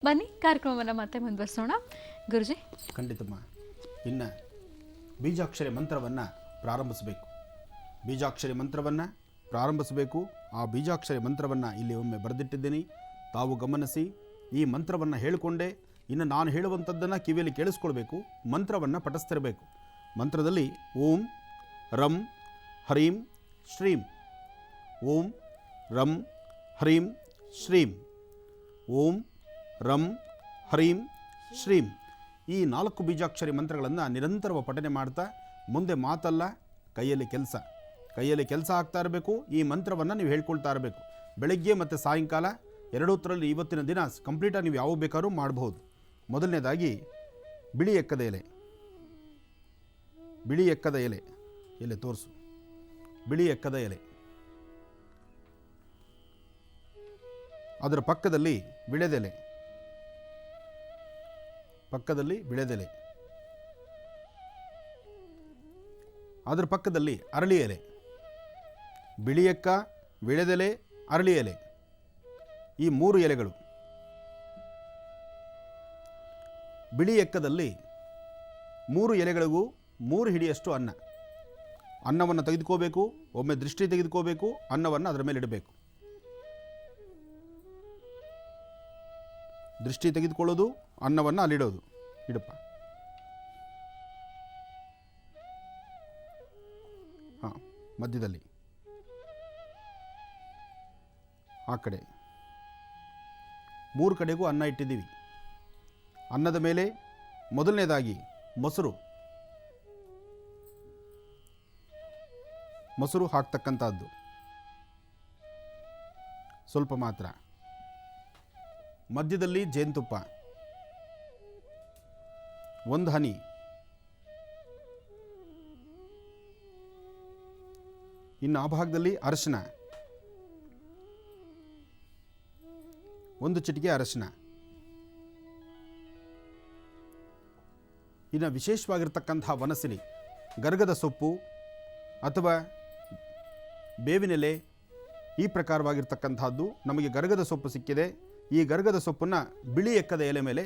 ಬನ್ನಿ ಕಾರ್ಯಕ್ರಮವನ್ನು ಮತ್ತೆ ಮುಂದುವರಿಸೋಣ ಗುರುಜಿ. ಖಂಡಿತಮ್ಮ. ಇನ್ನು ಬೀಜಾಕ್ಷರಿ ಮಂತ್ರವನ್ನು ಪ್ರಾರಂಭಿಸಬೇಕು. ಬೀಜಾಕ್ಷರಿ ಮಂತ್ರವನ್ನು ಪ್ರಾರಂಭಿಸಬೇಕು. ಆ ಬೀಜಾಕ್ಷರಿ ಮಂತ್ರವನ್ನು ಇಲ್ಲಿ ಒಮ್ಮೆ ಬರೆದಿಟ್ಟಿದ್ದೀನಿ, ತಾವು ಗಮನಿಸಿ. ಈ ಮಂತ್ರವನ್ನು ಹೇಳಿಕೊಂಡೇ ಇನ್ನು ನಾನು ಹೇಳುವಂಥದ್ದನ್ನು ಕಿವಿಯಲ್ಲಿ ಕೇಳಿಸ್ಕೊಳ್ಬೇಕು, ಮಂತ್ರವನ್ನು ಪಠಿಸ್ತಿರಬೇಕು. ಮಂತ್ರದಲ್ಲಿ ಓಂ ರಂ ಹ್ರೀಂ ಶ್ರೀಂ, ಓಂ ರಂ ಹ್ರೀಂ ಶ್ರೀಂ, ಓಂ ರಂ ಹ್ರೀಂ ಶ್ರೀಂ. ಈ 4 ಬೀಜಾಕ್ಷರಿ ಮಂತ್ರಗಳನ್ನು ನಿರಂತರವಾಗಿ ಪಠನೆ ಮಾಡ್ತಾ ಮುಂದೆ ಮಾತಲ್ಲ, ಕೈಯಲ್ಲಿ ಕೆಲಸ ಆಗ್ತಾ ಇರಬೇಕು. ಈ ಮಂತ್ರವನ್ನು ನೀವು ಹೇಳ್ಕೊಳ್ತಾ ಇರಬೇಕು. ಬೆಳಗ್ಗೆ ಮತ್ತು ಸಾಯಂಕಾಲ ಎರಡೂತ್ತರಲ್ಲಿ ಇವತ್ತಿನ ದಿನ ಕಂಪ್ಲೀಟಾಗಿ ನೀವು ಯಾವ ಬೇಕಾದ್ರೂ ಮಾಡಬಹುದು. ಮೊದಲನೇದಾಗಿ ಬಿಳಿ ಎಕ್ಕದ ಎಲೆ ತೋರಿಸು. ಬಿಳಿ ಎಕ್ಕದ ಎಲೆ, ಅದರ ಪಕ್ಕದಲ್ಲಿ ವಿಳೆದೆಲೆ, ಅದರ ಪಕ್ಕದಲ್ಲಿ ಅರಳಿ ಎಲೆ. ಬಿಳಿ ಎಕ್ಕ, ವಿಳೆದೆಲೆ, ಅರಳಿ ಎಲೆ, ಈ 3 ಎಲೆಗಳು. ಬಿಳಿ ಎಕ್ಕದಲ್ಲಿ 3 ಎಲೆಗಳಿಗೂ 3 ಹಿಡಿಯಷ್ಟು ಅನ್ನವನ್ನು ತೆಗೆದುಕೋಬೇಕು. ಒಮ್ಮೆ ದೃಷ್ಟಿ ತೆಗೆದುಕೋಬೇಕು, ಅನ್ನವನ್ನು ಅದರ ಮೇಲೆ ಇಡಬೇಕು. ದೃಷ್ಟಿ ತೆಗೆದುಕೊಳ್ಳೋದು, ಅನ್ನವನ್ನು ಅಲ್ಲಿಡೋದು. ಇಡಪ್ಪ. ಹಾಂ, ಮಧ್ಯದಲ್ಲಿ ಆ ಕಡೆ 3 ಕಡೆಗೂ ಅನ್ನ ಇಟ್ಟಿದ್ದೀವಿ. ಅನ್ನದ ಮೇಲೆ ಮೊದಲನೇದಾಗಿ ಮೊಸರು ಹಾಕ್ತಕ್ಕಂಥದ್ದು ಸ್ವಲ್ಪ ಮಾತ್ರ. ಮಧ್ಯದಲ್ಲಿ ಜೇನುತುಪ್ಪ 1 ಹನಿ, ಇನ್ನು ಆ ಭಾಗದಲ್ಲಿ ಅರಿಶಿನ, 1 ಚಿಟಿಕೆ ಅರಿಶಿನ. ಇನ್ನು ವಿಶೇಷವಾಗಿರ್ತಕ್ಕಂಥ ವನಸಿನಿ, ಗರ್ಗದ ಸೊಪ್ಪು ಅಥವಾ ಬೇವಿನೆಲೆ, ಈ ಪ್ರಕಾರವಾಗಿರ್ತಕ್ಕಂಥದ್ದು. ನಮಗೆ ಗರ್ಗದ ಸೊಪ್ಪು ಸಿಕ್ಕಿದೆ. ಈ ಗರ್ಗದ ಸೊಪ್ಪನ್ನು ಬಿಳಿ ಎಕ್ಕದ ಎಲೆ ಮೇಲೆ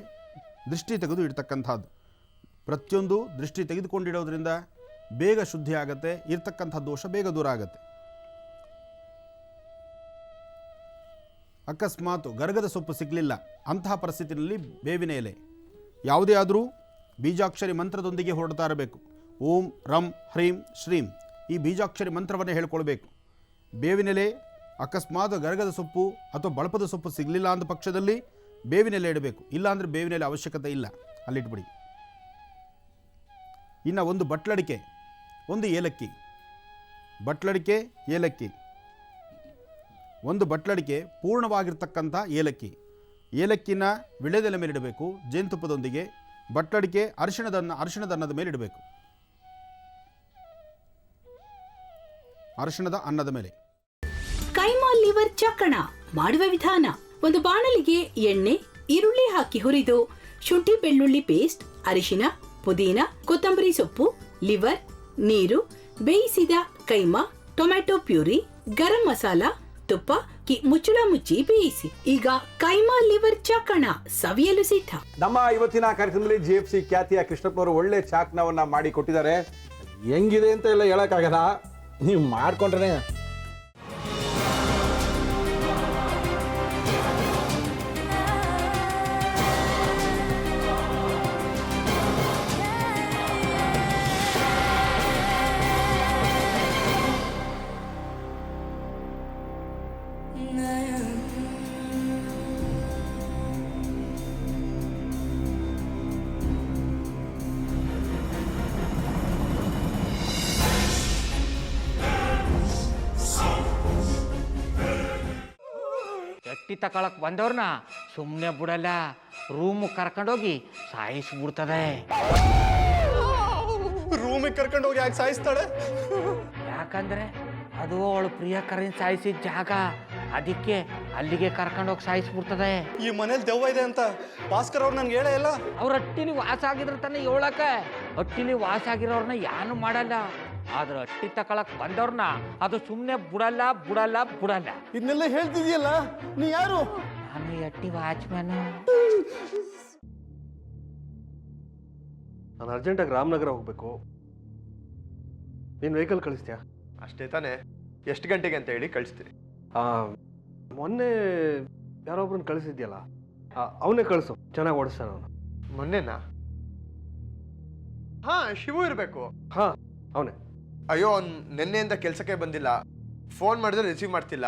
ದೃಷ್ಟಿ ತೆಗೆದು ಇಡ್ತಕ್ಕಂಥದ್ದು. ಪ್ರತಿಯೊಂದು ದೃಷ್ಟಿ ತೆಗೆದುಕೊಂಡಿಡೋದ್ರಿಂದ ಬೇಗ ಶುದ್ಧಿ ಆಗುತ್ತೆ, ಇರ್ತಕ್ಕಂಥ ದೋಷ ಬೇಗ ದೂರ ಆಗುತ್ತೆ. ಅಕಸ್ಮಾತ್ ಗರ್ಗದ ಸೊಪ್ಪು ಸಿಗಲಿಲ್ಲ ಅಂತಹ ಪರಿಸ್ಥಿತಿಯಲ್ಲಿ ಬೇವಿನ ಎಲೆ, ಯಾವುದೇ ಆದರೂ ಬೀಜಾಕ್ಷರಿ ಮಂತ್ರದೊಂದಿಗೆ ಹೊರಡ್ತಾ ಇರಬೇಕು. ಓಂ ರಂ ಹ್ರೀಂ ಶ್ರೀಂ, ಈ ಬೀಜಾಕ್ಷರಿ ಮಂತ್ರವನ್ನು ಹೇಳ್ಕೊಳ್ಬೇಕು. ಬೇವಿನೆಲೆ, ಅಕಸ್ಮಾತ್ ಗರ್ಗದ ಸೊಪ್ಪು ಅಥವಾ ಬಳಪದ ಸೊಪ್ಪು ಸಿಗಲಿಲ್ಲ ಅಂದ ಪಕ್ಷದಲ್ಲಿ ಬೇವಿನೆಲೆ ಇಡಬೇಕು. ಇಲ್ಲಾಂದರೆ ಬೇವಿನೆಲೆ ಅವಶ್ಯಕತೆ ಇಲ್ಲ, ಅಲ್ಲಿಟ್ಬಿಡಿ. ಇನ್ನು 1 ಬಟ್ಲಡಿಕೆ, 1 ಏಲಕ್ಕಿ, ಏಲಕ್ಕಿ, 1 ಬಟ್ಲಡಿಕೆ ಪೂರ್ಣವಾಗಿರ್ತಕ್ಕಂಥ ಏಲಕ್ಕಿನ ವಿಳೆದೆಲೆ ಮೇಲೆ ಇಡಬೇಕು. ಜೇನುತುಪ್ಪದೊಂದಿಗೆ ಬಟ್ಲಡಿಕೆ ಅರಿಶಿಣದ ಅನ್ನದ ಮೇಲೆ ಇಡಬೇಕು. ಅರಿಶಿಣದ ಅನ್ನದ ಮೇಲೆ. ಕೈಮಾ ಲಿವರ್ ಚಕ್ಕಣ ಮಾಡುವ ವಿಧಾನ: ಒಂದು ಬಾಣಲಿಗೆ ಎಣ್ಣೆ, ಈರುಳ್ಳಿ ಹಾಕಿ ಹುರಿದು ಶುಂಠಿ ಬೆಳ್ಳುಳ್ಳಿ ಪೇಸ್ಟ್, ಅರಿಶಿನ, ಪುದೀನ, ಕೊತ್ತಂಬರಿ ಸೊಪ್ಪು, ಲಿವರ್, ನೀರು, ಬೇಯಿಸಿದ ಕೈಮಾ, ಟೊಮ್ಯಾಟೊ ಪ್ಯೂರಿ, ಗರಂ ಮಸಾಲ, ತುಪ್ಪ ಮುಚ್ಚಳ ಮುಚ್ಚಿ ಬೇಯಿಸಿ. ಈಗ ಕೈಮಾ ಲಿವರ್ ಚಾಕಣ ಸವಿಯಲು ಸಿದ್ಧ. ನಮ್ಮ ಇವತ್ತಿನ ಕಾರ್ಯಕ್ರಮದಲ್ಲಿ GFC ಖ್ಯಾತಿಯ ಕೃಷ್ಣಪ್ಪನವರು ಒಳ್ಳೆ ಚಾಕ್ನವನ್ನ ಮಾಡಿ ಕೊಟ್ಟಿದ್ದಾರೆ. ಹೆಂಗಿದೆ ಅಂತ ಎಲ್ಲ ಹೇಳಕ್ಕಾಗಲ್ಲ, ನೀವು ಮಾಡ್ಕೊಂಡ್ರೆ. ಎಟ್ಟಿ ತಕೊಳಕ್ ಬಂದವ್ರನ್ನ ಸುಮ್ಮನೆ ಬಿಡಲ್ಲ, ರೂಮ್ ಕರ್ಕೊಂಡೋಗಿ ಸಾಯಿಸ್ಬಿಡ್ತದೆ. ರೂಮಿಗೆ ಕರ್ಕೊಂಡೋಗಿ ಯಾಕೆ ಸಾಯಿಸ್ತಾಳೆ? ಯಾಕಂದ್ರೆ ಅದು ಅವಳು ಪ್ರಿಯಕರನ್ ಸಾಯಿಸಿದ ಜಾಗ, ಅದಕ್ಕೆ ಅಲ್ಲಿಗೆ ಕರ್ಕೊಂಡೋಗಿ ಸಾಯಿಸ್ಬಿಡ್ತದೆ. ಈ ಮನೇಲಿ ದೆವ್ವ ಇದೆ ಅಂತ ಭಾಸ್ಕರ್ ಅವ್ರು ನನ್ಗೆ ಹೇಳೇ ಇಲ್ಲ. ಅವ್ರ ಹಟ್ಟಿಲಿ ವಾಸ ಆಗಿದ್ರ ತಾನೆ ಹೇಳಕ. ಹಟ್ಟಿಲಿ ವಾಸ ಆಗಿರೋರ್ನ ಯಾನು ಮಾಡಲ್ಲ, ಆದ್ರೆ ಹಟ್ಟಿ ತಕೊಳಕ್ ಬಂದವ್ರನ್ನ ಅದು ಸುಮ್ಮನೆ ಬಿಡಲ್ಲ. ಇದನ್ನೆಲ್ಲ ಹೇಳ್ತಿದ್ಯಲ್ಲ, ನೀ ಯಾರು? ನಾನು ನಾನು ಎಟ್ಟಿ ವಾಚ್ಮ್ಯಾನು. ನಾನು ಅರ್ಜೆಂಟಾಗಿ ರಾಮನಗರ ಹೋಗಬೇಕು. ನೀನು ವೆಹಿಕಲ್ ಕಳಿಸ್ತೀಯಾ? ಅಷ್ಟೇ ತಾನೇ, ಎಷ್ಟು ಗಂಟೆಗೆ ಅಂತ ಹೇಳಿ ಕಳಿಸ್ತೀನಿ. ಮೊನ್ನೆ ಯಾರೊಬ್ರನ್ನ ಕಳಿಸಿದ್ಯಲ್ಲ, ಅವನೇ ಕಳಿಸು, ಚೆನ್ನಾಗಿ ಓಡಿಸ್ತಾನೆ ಅವನು. ಮೊನ್ನೆನಾ? ಹಾ, ಶಿವು ಇರಬೇಕು. ಹಾಂ, ಅವನೇ. ಅಯ್ಯೋ, ಅವ್ನು ನಿನ್ನೆಯಿಂದ ಕೆಲಸಕ್ಕೆ ಬಂದಿಲ್ಲ. ಫೋನ್ ಮಾಡಿದ್ರೆ ರಿಸೀವ್ ಮಾಡ್ತಿಲ್ಲ.